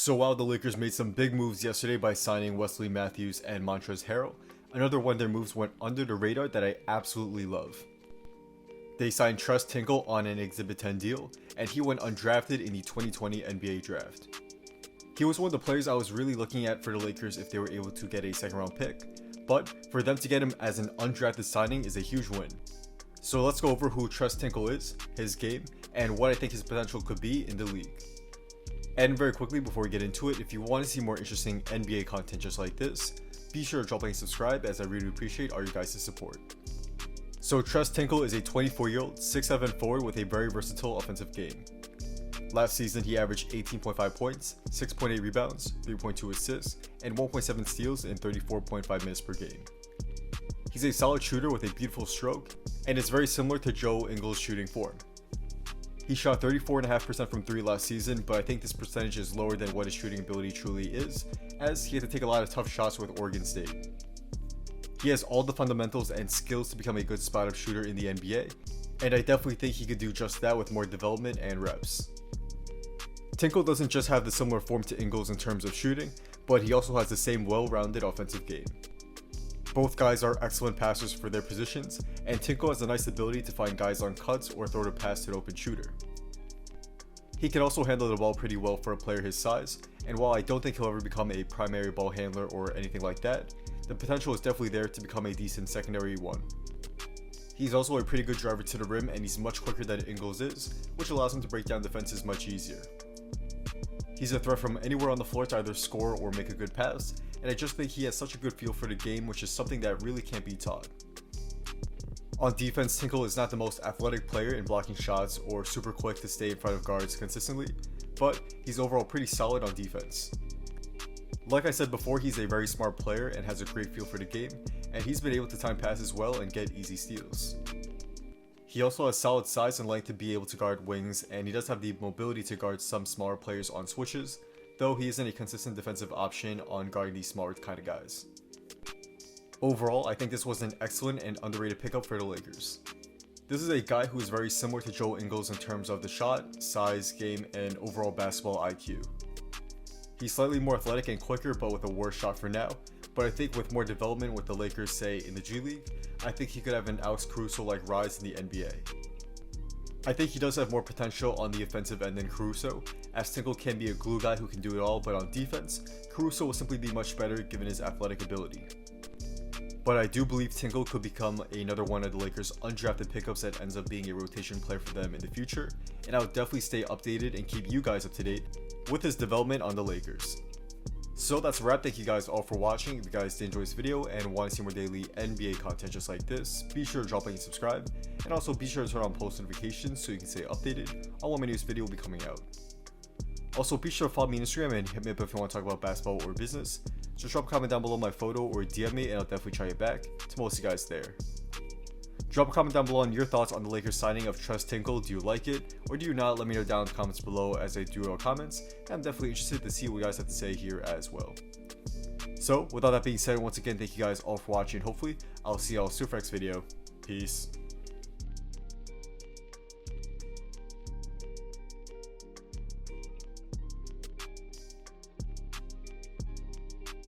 So while the Lakers made some big moves yesterday by signing Wesley Matthews and Montrezl Harrell, another one of their moves went under the radar that I absolutely love. They signed Trust Tinkle on an Exhibit 10 deal, and he went undrafted in the 2020 NBA draft. He was one of the players I was really looking at for the Lakers if they were able to get a second round pick, but for them to get him as an undrafted signing is a huge win. So let's go over who Trust Tinkle is, his game, and what I think his potential could be in the league. And very quickly before we get into it, if you want to see more interesting NBA content just like this, be sure to drop a like and subscribe, as I really appreciate all you guys' support. So Trust Tinkle is a 24-year-old 6'7" forward with a very versatile offensive game. Last season he averaged 18.5 points, 6.8 rebounds, 3.2 assists, and 1.7 steals in 34.5 minutes per game. He's a solid shooter with a beautiful stroke, and is very similar to Joe Ingles' shooting form. He shot 34.5% from 3 last season, but I think this percentage is lower than what his shooting ability truly is, as he had to take a lot of tough shots with Oregon State. He has all the fundamentals and skills to become a good spot-up shooter in the NBA, and I definitely think he could do just that with more development and reps. Tinkle doesn't just have the similar form to Ingles in terms of shooting, but he also has the same well-rounded offensive game. Both guys are excellent passers for their positions, and Tinkle has a nice ability to find guys on cuts or throw the pass to the open shooter. He can also handle the ball pretty well for a player his size, and while I don't think he'll ever become a primary ball handler or anything like that, the potential is definitely there to become a decent secondary one. He's also a pretty good driver to the rim, and he's much quicker than Ingles is, which allows him to break down defenses much easier. He's a threat from anywhere on the floor to either score or make a good pass, and I just think he has such a good feel for the game, which is something that really can't be taught. On defense, Tinkle is not the most athletic player in blocking shots or super quick to stay in front of guards consistently, but he's overall pretty solid on defense. Like I said before, he's a very smart player and has a great feel for the game, and he's been able to time passes well and get easy steals. He also has solid size and length to be able to guard wings, and he does have the mobility to guard some smaller players on switches, though he isn't a consistent defensive option on guarding these smaller kind of guys. Overall, I think this was an excellent and underrated pickup for the Lakers. This is a guy who is very similar to Joe Ingles in terms of the shot, size, game, and overall basketball IQ. He's slightly more athletic and quicker, but with a worse shot for now, but I think with more development with the Lakers, say in the G League, I think he could have an Alex Caruso-like rise in the NBA. I think he does have more potential on the offensive end than Caruso, as Tinkle can be a glue guy who can do it all, but on defense, Caruso will simply be much better given his athletic ability. But I do believe Tinkle could become another one of the Lakers' undrafted pickups that ends up being a rotation player for them in the future, and I would definitely stay updated and keep you guys up to date with his development on the Lakers. So that's a wrap. Thank you guys all for watching. If you guys did enjoy this video and want to see more daily NBA content just like this, be sure to drop a like and subscribe, and also be sure to turn on post notifications so you can stay updated on when my newest video will be coming out. Also, be sure to follow me on Instagram and hit me up if you want to talk about basketball or business. Just drop a comment down below my photo or DM me, and I'll definitely try to get back to most of you guys there. Drop a comment down below on your thoughts on the Lakers signing of Trust Tinkle. Do you like it or do you not? Let me know down in the comments below, as I do all comments, and I'm definitely interested to see what you guys have to say here as well. So with all that being said, once again, thank you guys all for watching. Hopefully I'll see y'all soon for next video. Peace.